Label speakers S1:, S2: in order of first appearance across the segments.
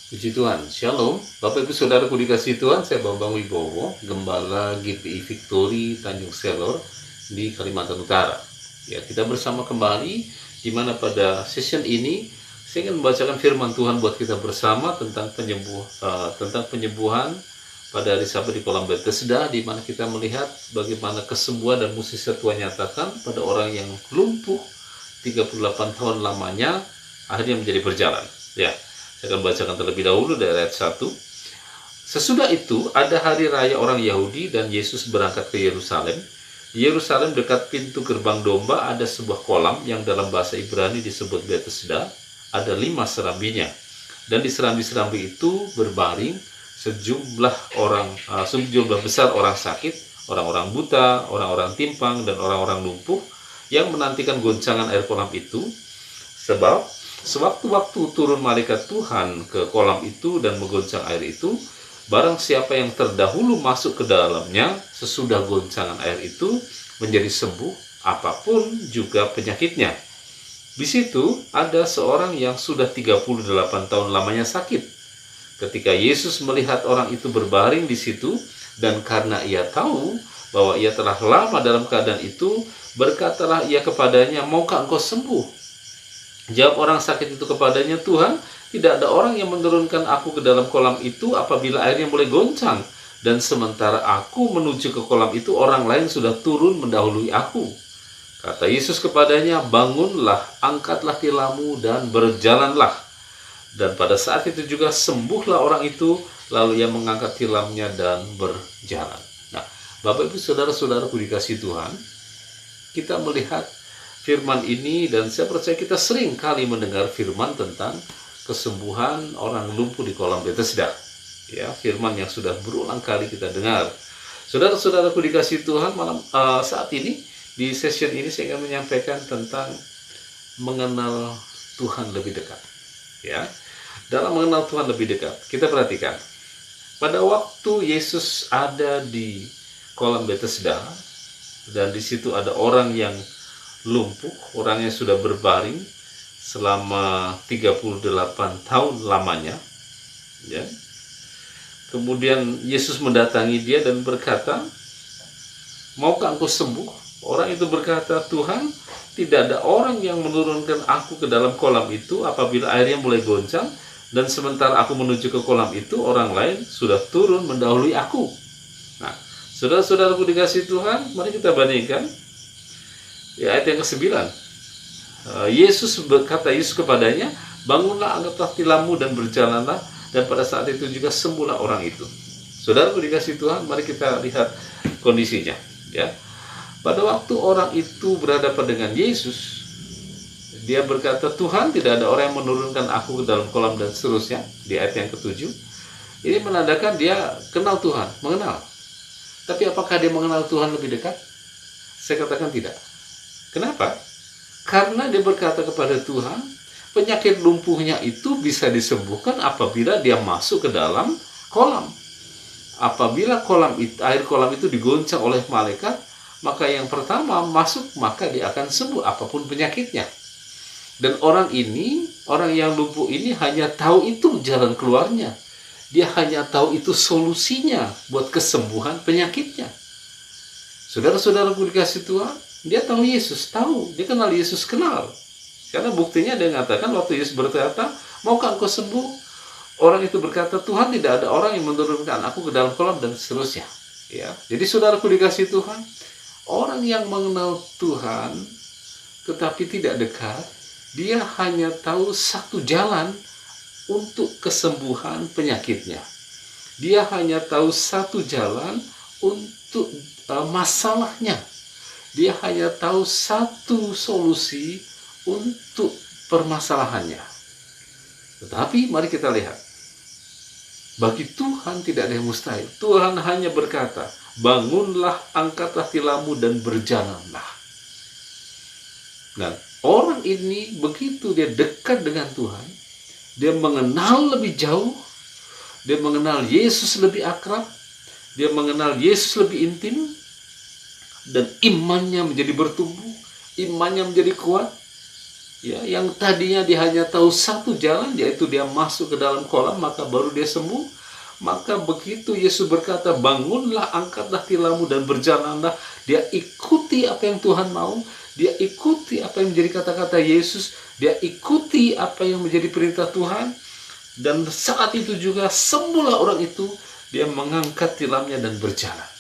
S1: Puji Tuhan, Shalom. Bapak Ibu Saudaraku dikasihi Tuhan, saya Bambang Wibowo, Gembala GPI Victory Tanjung Selor di Kalimantan Utara. Ya, kita bersama kembali di mana pada session ini saya ingin membacakan firman Tuhan buat kita bersama tentang penyembuhan pada hari Sabat di kolam Bethesda, di mana kita melihat bagaimana kesembuhan dan mukjizat Tuhan nyatakan pada orang yang lumpuh 38 tahun lamanya akhirnya menjadi berjalan. Ya, saya akan bacakan terlebih dahulu dari ayat 1. Sesudah itu ada hari raya orang Yahudi dan Yesus berangkat ke Yerusalem. Di Yerusalem dekat pintu gerbang domba ada sebuah kolam yang dalam bahasa Ibrani disebut Bethesda. Ada 5 serambinya. Dan di serambi-serambi itu berbaring sejumlah besar orang sakit, orang-orang buta, orang-orang timpang, dan orang-orang lumpuh yang menantikan goncangan air kolam itu. Sebab sewaktu-waktu turun malaikat Tuhan ke kolam itu dan menggoncang air itu, barang siapa yang terdahulu masuk ke dalamnya sesudah goncangan air itu menjadi sembuh, apapun juga penyakitnya. Di situ ada seorang yang sudah 38 tahun lamanya sakit. Ketika Yesus melihat orang itu berbaring di situ, dan karena ia tahu bahwa ia telah lama dalam keadaan itu, berkatalah ia kepadanya, "Maukah engkau sembuh?" Jawab orang sakit itu kepadanya, "Tuhan, tidak ada orang yang menurunkan aku ke dalam kolam itu apabila airnya mulai goncang. Dan sementara aku menuju ke kolam itu, orang lain sudah turun mendahului aku." Kata Yesus kepadanya, "Bangunlah, angkatlah tilammu dan berjalanlah." Dan pada saat itu juga sembuhlah orang itu, lalu ia mengangkat tilamnya dan berjalan. Nah, Bapak Ibu Saudara-saudaraku dikasihi Tuhan, kita melihat firman ini, dan saya percaya kita sering kali mendengar firman tentang kesembuhan orang lumpuh di kolam Bethesda. Ya, firman yang sudah berulang kali kita dengar. Saudara-saudaraku dikasihi Tuhan, saat ini di session ini saya ingin menyampaikan tentang mengenal Tuhan lebih dekat. Ya, dalam mengenal Tuhan lebih dekat, kita perhatikan pada waktu Yesus ada di kolam Bethesda, dan di situ ada orang yang lumpuh, orangnya sudah berbaring selama 38 tahun lamanya, ya. Kemudian Yesus mendatangi dia dan berkata, "Maukah engkau sembuh?" Orang itu berkata, "Tuhan, tidak ada orang yang menurunkan aku ke dalam kolam itu apabila airnya mulai goncang, dan sementara aku menuju ke kolam itu, orang lain sudah turun mendahului aku." Nah, saudara-saudaraku dikasihi Tuhan, mari kita bandingkan. Ya, ayat yang ke-9. Yesus berkata kepadanya, "Bangunlah, angkatlah tilammu dan berjalanlah." Dan pada saat itu juga sembuhlah orang itu. Saudara dikasihi Tuhan, mari kita lihat kondisinya. Ya, pada waktu orang itu berhadapan dengan Yesus, dia berkata, "Tuhan, tidak ada orang yang menurunkan aku ke dalam kolam," dan seterusnya. Di ayat yang ke-7, ini menandakan dia kenal Tuhan, mengenal. Tapi apakah dia mengenal Tuhan lebih dekat? Saya katakan tidak. Kenapa? Karena dia berkata kepada Tuhan, penyakit lumpuhnya itu bisa disembuhkan apabila dia masuk ke dalam kolam. Apabila air kolam itu digoncang oleh malaikat, maka yang pertama masuk, maka dia akan sembuh apapun penyakitnya. Dan orang yang lumpuh ini hanya tahu itu jalan keluarnya. Dia hanya tahu itu solusinya buat kesembuhan penyakitnya. Saudara-saudaraku dikasihi Tuhan, dia tahu Yesus, dia kenal Yesus, kenal. Karena buktinya dia mengatakan waktu Yesus berkata, "Maukah engkau sembuh?" Orang itu berkata, "Tuhan, tidak ada orang yang menurunkan aku ke dalam kolam," dan seterusnya. Ya, jadi saudaraku dikasihi Tuhan, orang yang mengenal Tuhan tetapi tidak dekat, dia hanya tahu satu jalan untuk kesembuhan penyakitnya. Dia hanya tahu satu jalan untuk masalahnya. Dia hanya tahu satu solusi untuk permasalahannya. Tetapi mari kita lihat, bagi Tuhan tidak ada yang mustahil. Tuhan hanya berkata, "Bangunlah, angkatlah tilammu dan berjalanlah." Nah, orang ini begitu dia dekat dengan Tuhan, dia mengenal lebih jauh, dia mengenal Yesus lebih akrab, dia mengenal Yesus lebih intim, dan imannya menjadi bertumbuh, imannya menjadi kuat. Ya, yang tadinya dia hanya tahu satu jalan, yaitu dia masuk ke dalam kolam, maka baru dia sembuh. Maka begitu Yesus berkata, bangunlah, angkatlah tilammu dan berjalanlah, dia ikuti apa yang Tuhan mau, dia ikuti apa yang menjadi kata-kata Yesus, dia ikuti apa yang menjadi perintah Tuhan, dan saat itu juga sembuhlah orang itu, dia mengangkat tilamnya dan berjalan.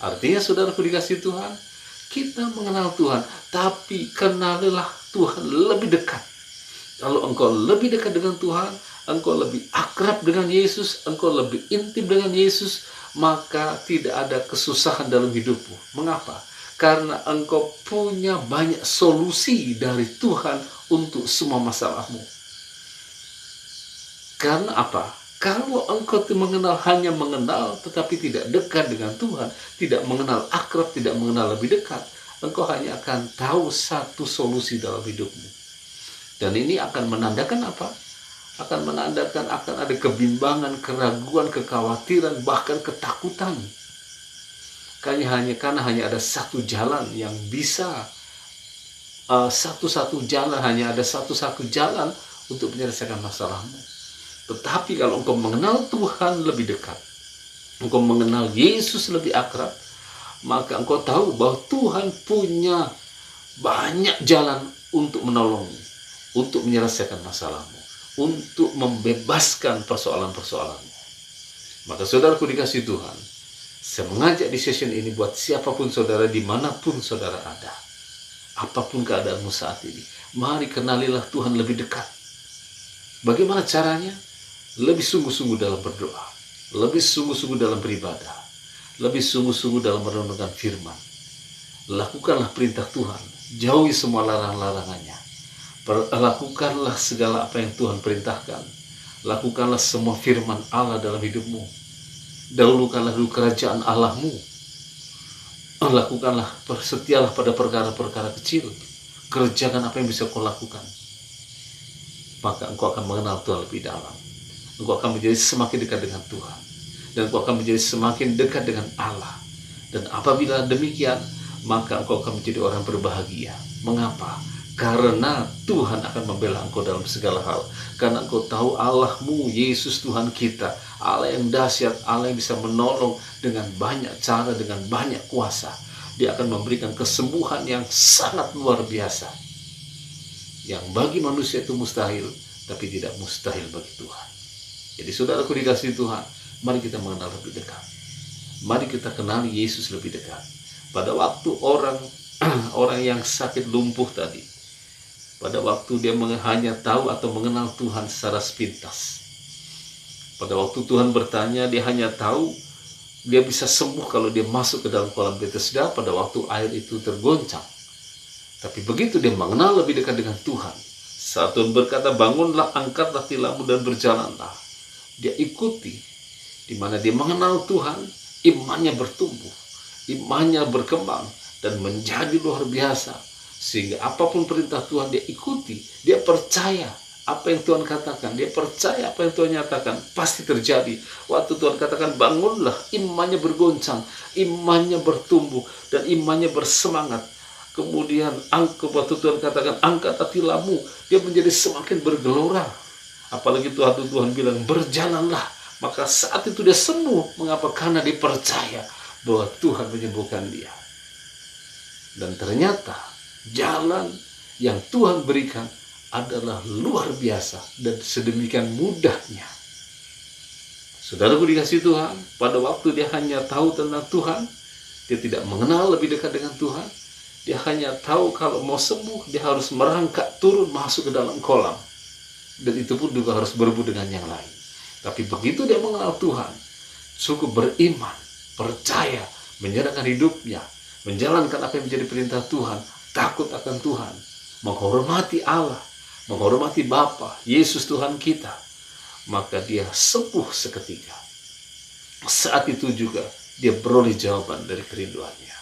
S1: Artinya saudaraku dikasih Tuhan, kita mengenal Tuhan, tapi kenalilah Tuhan lebih dekat. Kalau engkau lebih dekat dengan Tuhan, engkau lebih akrab dengan Yesus, engkau lebih intim dengan Yesus, maka tidak ada kesusahan dalam hidupmu. Mengapa? Karena engkau punya banyak solusi dari Tuhan untuk semua masalahmu. Karena apa? Kalau engkau hanya mengenal tetapi tidak dekat dengan Tuhan, tidak mengenal akrab, tidak mengenal lebih dekat, engkau hanya akan tahu satu solusi dalam hidupmu. Dan ini akan menandakan apa? Akan menandakan akan ada kebimbangan, keraguan, kekhawatiran, bahkan ketakutan. Karena hanya ada satu jalan yang bisa, hanya ada satu jalan untuk menyelesaikan masalahmu. Tetapi kalau engkau mengenal Tuhan lebih dekat, engkau mengenal Yesus lebih akrab, maka engkau tahu bahwa Tuhan punya banyak jalan untuk menolongmu, untuk menyelesaikan masalahmu, untuk membebaskan persoalan-persoalanmu. Maka saudaraku dikasih Tuhan, saya mengajak di session ini buat siapapun saudara, dimanapun saudara ada, apapun keadaanmu saat ini, mari kenalilah Tuhan lebih dekat. Bagaimana caranya? Lebih sungguh-sungguh dalam berdoa, lebih sungguh-sungguh dalam beribadah, lebih sungguh-sungguh dalam merenungkan firman. Lakukanlah perintah Tuhan, jauhi semua larang-larangannya. Lakukanlah segala apa yang Tuhan perintahkan. Lakukanlah semua firman Allah dalam hidupmu. Dahulukanlah dulu kerajaan Allahmu. Lakukanlah, setialah pada perkara-perkara kecil. Kerjakan apa yang bisa kau lakukan. Maka engkau akan mengenal Tuhan lebih dalam. Engkau akan menjadi semakin dekat dengan Tuhan. Dan engkau akan menjadi semakin dekat dengan Allah. Dan apabila demikian, maka engkau akan menjadi orang berbahagia. Mengapa? Karena Tuhan akan membela engkau dalam segala hal. Karena engkau tahu Allahmu, Yesus Tuhan kita, Allah yang dahsyat, Allah yang bisa menolong dengan banyak cara, dengan banyak kuasa. Dia akan memberikan kesembuhan yang sangat luar biasa. Yang bagi manusia itu mustahil, tapi tidak mustahil bagi Tuhan. Jadi saudaraku dikasih Tuhan, mari kita mengenal lebih dekat. Mari kita kenali Yesus lebih dekat. Pada waktu orang yang sakit lumpuh tadi, pada waktu dia hanya tahu atau mengenal Tuhan secara sepintas. Pada waktu Tuhan bertanya, dia hanya tahu dia bisa sembuh kalau dia masuk ke dalam kolam Betesda pada waktu air itu tergoncang. Tapi begitu dia mengenal lebih dekat dengan Tuhan, saat Tuhan berkata, bangunlah, angkatlah tilammu dan berjalanlah, dia ikuti. Di mana dia mengenal Tuhan, imannya bertumbuh, imannya berkembang, dan menjadi luar biasa. Sehingga apapun perintah Tuhan dia ikuti, dia percaya apa yang Tuhan katakan, dia percaya apa yang Tuhan nyatakan, pasti terjadi. Waktu Tuhan katakan bangunlah, imannya bergoncang, imannya bertumbuh, dan imannya bersemangat. Kemudian waktu Tuhan katakan angkat tilammu, dia menjadi semakin bergelora. Apalagi Tuhan bilang berjalanlah, maka saat itu dia sembuh. Mengapa? Karena dia percaya bahwa Tuhan menyembuhkan dia. Dan ternyata jalan yang Tuhan berikan adalah luar biasa dan sedemikian mudahnya. Saudaraku dikasih Tuhan, pada waktu dia hanya tahu tentang Tuhan, dia tidak mengenal lebih dekat dengan Tuhan. Dia hanya tahu kalau mau sembuh, dia harus merangkak turun masuk ke dalam kolam. Dan itu pun juga harus berebut dengan yang lain. Tapi begitu dia mengenal Tuhan, cukup beriman, percaya, menyerahkan hidupnya, menjalankan apa yang menjadi perintah Tuhan, takut akan Tuhan, menghormati Allah, menghormati Bapa, Yesus Tuhan kita, maka dia sembuh seketika. Saat itu juga dia beroleh jawaban dari kerinduannya.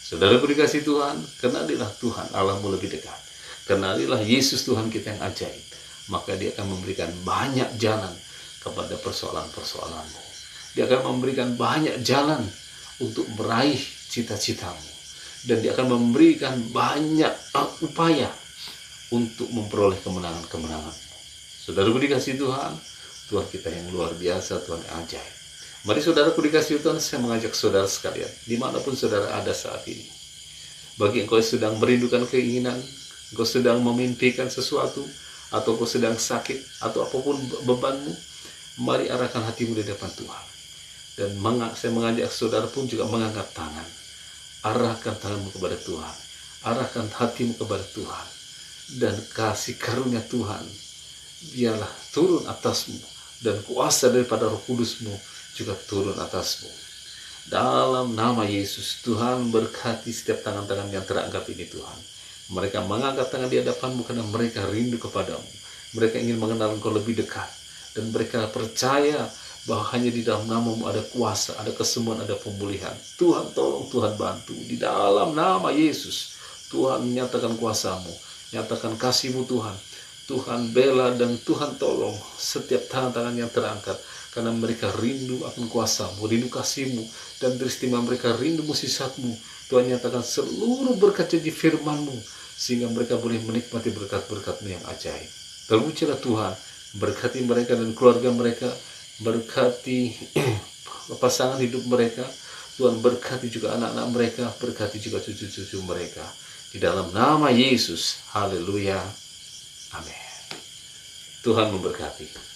S1: Saudara dikasih Tuhan, kenalilah Tuhan Allahmu lebih dekat. Kenalilah Yesus Tuhan kita yang ajaib. Maka dia akan memberikan banyak jalan kepada persoalan-persoalanmu. Dia akan memberikan banyak jalan untuk meraih cita-citamu. Dan dia akan memberikan banyak upaya untuk memperoleh kemenangan-kemenangan. Saudaraku dikasihi Tuhan, Tuhan kita yang luar biasa, Tuhan yang ajaib. Mari saudaraku dikasihi Tuhan, saya mengajak saudara sekalian, dimanapun saudara ada saat ini. Bagi engkau yang sedang merindukan keinginan, engkau sedang memimpikan sesuatu, atau engkau sedang sakit, atau apapun bebanmu, mari arahkan hatimu di depan Tuhan. Dan saya mengajak saudara pun juga mengangkat tangan. Arahkan tanganmu kepada Tuhan. Arahkan hatimu kepada Tuhan. Dan kasih karunia Tuhan biarlah turun atasmu. Dan kuasa daripada Roh Kudusmu juga turun atasmu. Dalam nama Yesus, Tuhan berkati setiap tangan-tangan yang terangkat ini Tuhan. Mereka mengangkat tangan di hadapanmu karena mereka rindu kepadamu. Mereka ingin mengenal Engkau lebih dekat. Dan mereka percaya bahwa hanya di dalam namamu ada kuasa, ada kesembuhan, ada pemulihan. Tuhan tolong, Tuhan bantu. Di dalam nama Yesus, Tuhan nyatakan kuasamu, nyatakan kasihmu Tuhan. Tuhan bela dan Tuhan tolong setiap tangan-tangan yang terangkat. Karena mereka rindu akan kuasamu, rindu kasihmu, dan teristimewa mereka rindu mukjizatmu. Tuhan nyatakan seluruh berkat janji firman-Mu, sehingga mereka boleh menikmati berkat-berkat-Mu yang ajaib. Terpujilah Tuhan, berkati mereka dan keluarga mereka, berkati pasangan hidup mereka. Tuhan berkati juga anak-anak mereka, berkati juga cucu-cucu mereka. Di dalam nama Yesus, haleluya, amin. Tuhan memberkati.